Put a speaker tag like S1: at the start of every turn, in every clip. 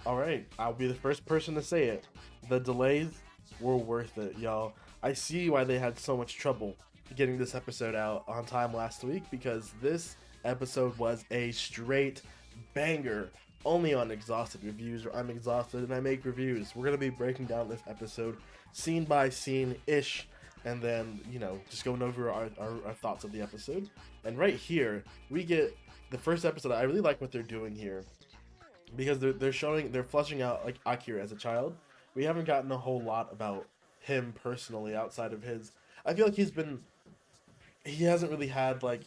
S1: All right, I'll be the first person to say it. The delays were worth it, y'all. I see why they had so much trouble getting this episode out on time last week because this episode was a straight banger. Only on Exhausted Reviews, where I'm exhausted and I make reviews. We're gonna be breaking down this episode scene by scene ish, and then just going over our thoughts of the episode. And right here, we get the first episode. I really like what they're doing here because they're fleshing out like Akira as a child. We haven't gotten a whole lot about him personally outside of his. I feel like he hasn't really had like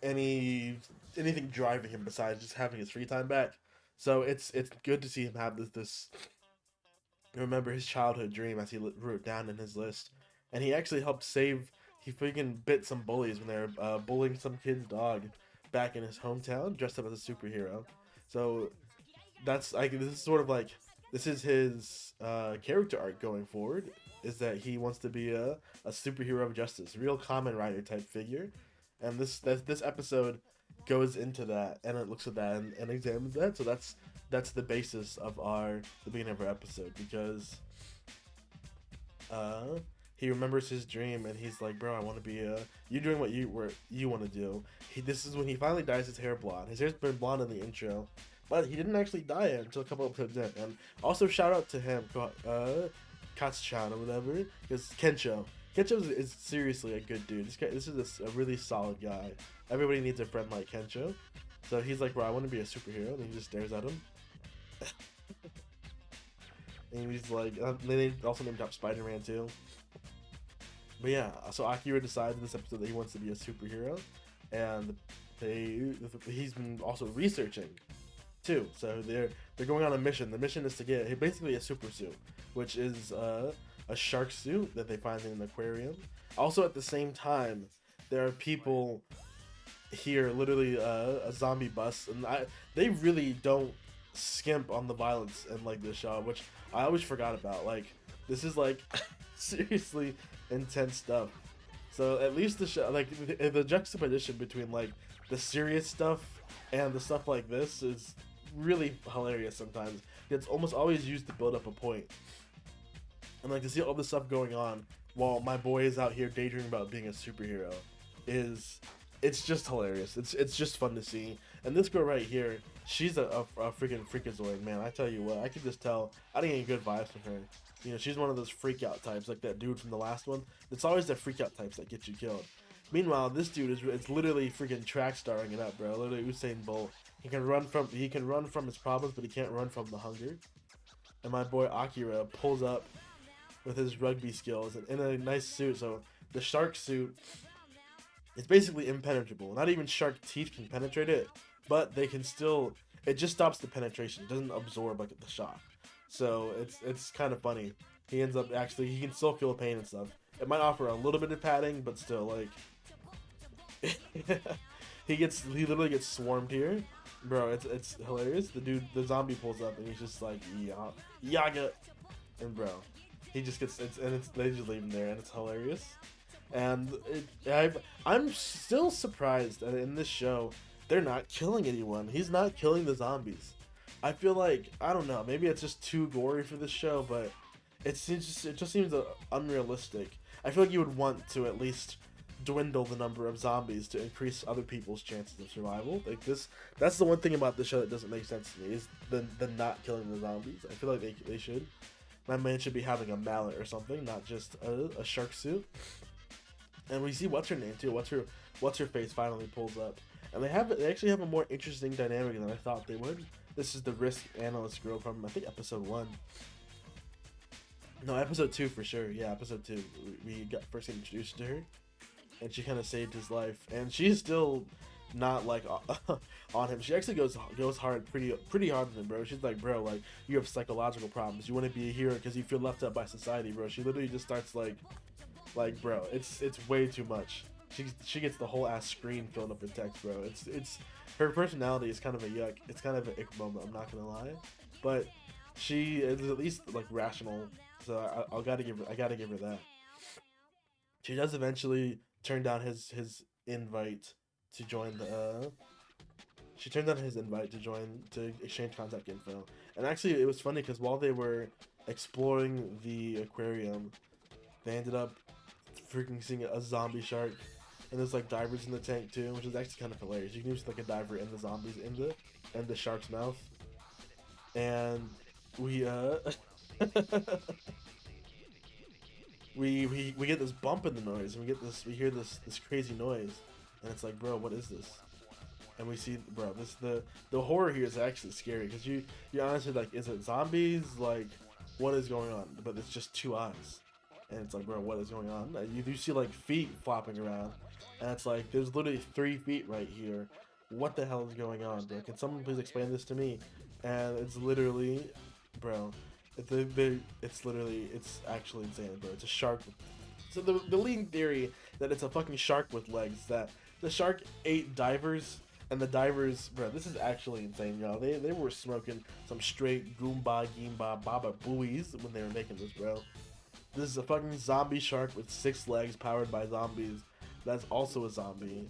S1: any anything driving him besides just having his free time back. So it's good to see him have this remember his childhood dream as he wrote down in his list, and he actually helped save. He freaking bit some bullies when they were bullying some kid's dog back in his hometown, dressed up as a superhero. So that's like this is sort of like this is his character arc going forward. Is that he wants to be a superhero of justice, real common rider type figure, and this episode goes into that and it looks at that and examines that. So that's the basis of the beginning of our episode because uh he remembers his dream and he's like, bro, I want to be you doing what you want to do. This is when he finally dyes his hair blonde. His hair's been blonde in the intro, but he didn't actually dye it until a couple episodes in. And also shout out to him, Katsuchan or whatever, because Kencho is seriously a good dude. This is a really solid guy. Everybody needs a friend like Kencho. So he's like, bro, I want to be a superhero, and he just stares at him. And he's like, they also named up Spider-Man too. But yeah, so Akira decides in this episode that he wants to be a superhero, and he's been also researching too. So they're going on a mission. The mission is to get basically a super suit, which is a shark suit that they find in an aquarium. Also, at the same time, there are people here, literally a zombie bus, and they really don't skimp on the violence in like this show, which I always forgot about. Like this is like seriously intense stuff. So at least the show, like the juxtaposition between like the serious stuff and the stuff like this is really hilarious sometimes. It's almost always used to build up a point. And like to see all this stuff going on while my boy is out here daydreaming about being a superhero is it's just hilarious. It's just fun to see. And this girl right here, she's a freaking freakazoid, man. I tell you what, I could just tell I didn't get good vibes from her. She's one of those freak out types, like that dude from the last one. It's always the freak out types that get you killed. Meanwhile, this dude it's literally freaking track starring it up, bro. Literally Usain Bolt. He can run from his problems, but he can't run from the hunger. And my boy Akira pulls up with his rugby skills and in a nice suit. So the shark suit is basically impenetrable. Not even shark teeth can penetrate it, but they can still. It just stops the penetration. It doesn't absorb like the shock. So it's kind of funny. He ends up he can still feel pain and stuff. It might offer a little bit of padding, but still like he literally gets swarmed here, bro. It's hilarious. The zombie pulls up and he's just like yaga, and bro, he just gets they just leave him there and it's hilarious. And I'm still surprised that in this show they're not killing anyone. He's not killing the zombies. I feel like I don't know. Maybe it's just too gory for this show, but it just seems unrealistic. I feel like you would want to at least dwindle the number of zombies to increase other people's chances of survival. Like this, that's the one thing about the show that doesn't make sense to me is the not killing the zombies. I feel like they should. My man should be having a mallet or something, not just a shark suit. And we see what's her name too. What's her face finally pulls up, and they actually have a more interesting dynamic than I thought they would. This is the risk analyst girl from I think episode 1. No, episode 2 for sure. Yeah, episode 2. We got first introduced to her, and she kind of saved his life. And she's still not like on him. She actually goes hard, pretty hard on him, bro. She's like, bro, like you have psychological problems. You want to be a hero because you feel left out by society, bro. She literally just starts like bro, it's way too much. She gets the whole ass screen filled up in text, bro. It's her personality is kind of a yuck. It's kind of an ick moment. I'm not gonna lie, but she is at least like rational. So I gotta give her that. She does eventually turn down his invite to join she turned down his invite to exchange contact info. And actually, it was funny because while they were exploring the aquarium, they ended up freaking seeing a zombie shark. And there's like divers in the tank too, which is actually kind of hilarious. You can use like a diver in the zombies in the shark's mouth. And we we get this bump in the noise, and we hear this crazy noise, and it's like, bro, what is this? And we see, bro, the horror here is actually scary because you're honestly like, is it zombies? Like, what is going on? But it's just two eyes, and it's like, bro, what is going on? And you do see like feet flopping around, and it's like, there's literally 3 feet right here. What the hell is going on, bro? Can someone please explain this to me? And it's literally, bro, it's actually insane, bro. It's a shark. So the leading theory that it's a fucking shark with legs, that the shark ate divers, and the divers, bro, this is actually insane, y'all. They were smoking some straight Goomba, Gimba, Baba buoys when they were making this, bro. This is a fucking zombie shark with 6 legs powered by zombies. That's also a zombie.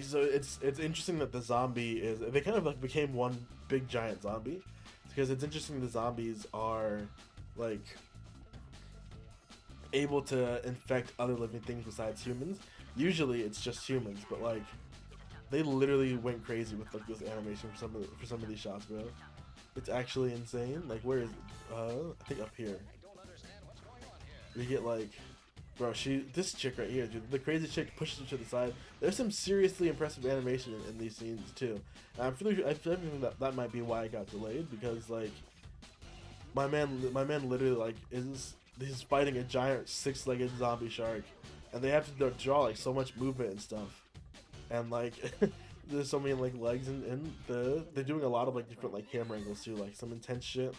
S1: So it's interesting that the zombie is, they kind of like became one big giant zombie, because it's interesting the zombies are like able to infect other living things besides humans. Usually it's just humans, but like they literally went crazy with like this animation for some of these shots, bro. It's actually insane. Like, where is I think up here we get like, bro, this chick right here, dude, the crazy chick pushes her to the side. There's some seriously impressive animation in these scenes too. And I feel that might be why I got delayed, because like my man literally like he's fighting a giant 6-legged zombie shark, and they have to draw like so much movement and stuff, and like there's so many like legs, and they're doing a lot of like different like camera angles too, like some intense shit.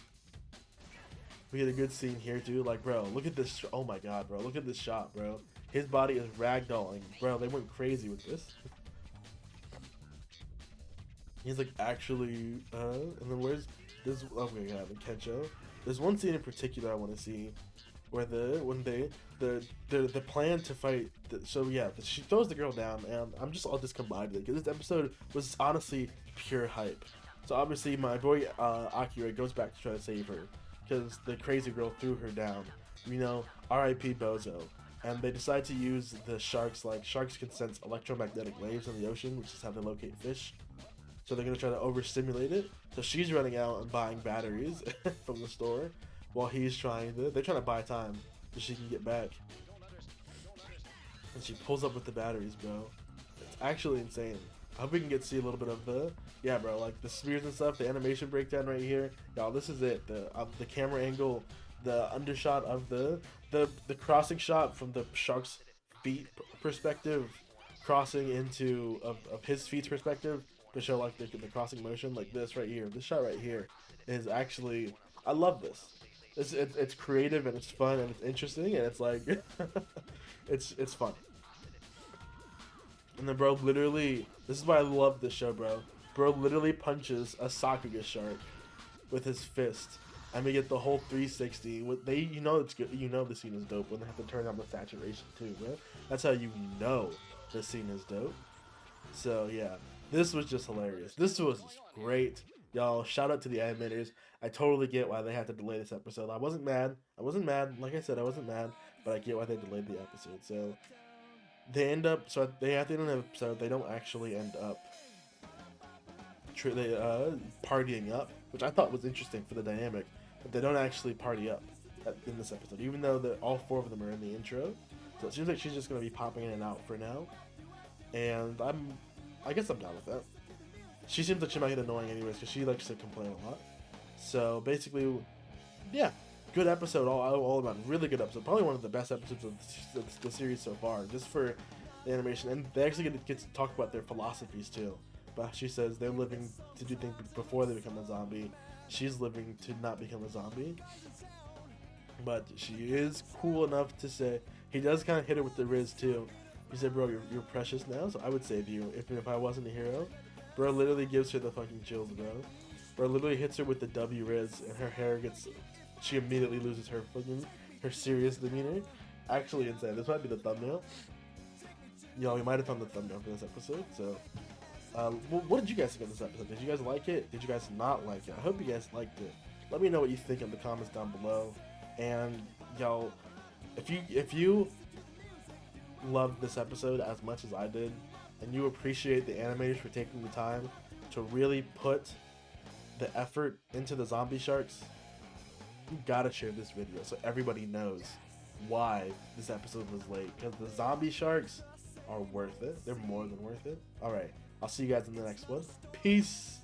S1: We get a good scene here, dude. Like, bro, look at this. Oh my god, bro. Look at this shot, bro. His body is ragdolling. Bro, they went crazy with this. He's like actually, and then where's this? Oh my god, the Kencho. There's one scene in particular I want to see, where the plan to fight. So yeah, she throws the girl down, and I'm just all discombobulated because this episode was honestly pure hype. So obviously my boy Akira goes back to try to save her, because the crazy girl threw her down. You know, R.I.P. Bozo. And they decide to use the sharks. Like, sharks can sense electromagnetic waves in the ocean, which is how they locate fish. So they're gonna try to overstimulate it. So she's running out and buying batteries from the store, while they're trying to buy time so she can get back. And she pulls up with the batteries, bro. It's actually insane. I hope we can get to see a little bit of yeah, bro, like the spears and stuff, the animation breakdown right here. Y'all, this is it. The camera angle, the undershot of the crossing shot from the shark's feet perspective, crossing into of his feet's perspective to show like the crossing motion, like this right here. This shot right here is actually, I love this. It's creative, and it's fun, and it's interesting, and it's like it's fun. And then bro literally, this is why I love this show, bro. Bro literally punches a Sakuga shark with his fist, and we get the whole 360. You know it's good. You know the scene is dope when they have to turn on the saturation too, bro. That's how you know the scene is dope. So yeah, this was just hilarious. This was great, y'all. Shout out to the animators. I totally get why they had to delay this episode. I wasn't mad. Like I said, I wasn't mad, but I get why they delayed the episode. So they at the end of the episode, they don't actually end up partying up, which I thought was interesting for the dynamic. But they don't actually party up in this episode, even though all 4 of them are in the intro. So it seems like she's just gonna be popping in and out for now, and I guess I'm down with that. She seems like she might get annoying anyways, because she likes to complain a lot. So basically, yeah, good episode all about. Really good episode. Probably one of the best episodes of the series so far, just for the animation. And they actually get to talk about their philosophies too. But she says they're living to do things before they become a zombie. She's living to not become a zombie. But she is cool enough to say, he does kind of hit her with the Riz too. He said, bro, you're precious now, so I would save you if I wasn't a hero. Bro literally gives her the fucking chills, bro. Bro literally hits her with the W Riz, and her hair she immediately loses her serious demeanor. Actually insane. This might be the thumbnail. Yo, we might have found the thumbnail for this episode, so What did you guys think of this episode? Did you guys like it? Did you guys not like it? I hope you guys liked it. Let me know what you think in the comments down below. And yo, if you loved this episode as much as I did, and you appreciate the animators for taking the time to really put the effort into the zombie sharks, you gotta share this video so everybody knows why this episode was late. Because the zombie sharks are worth it. They're more than worth it. Alright, I'll see you guys in the next one. Peace!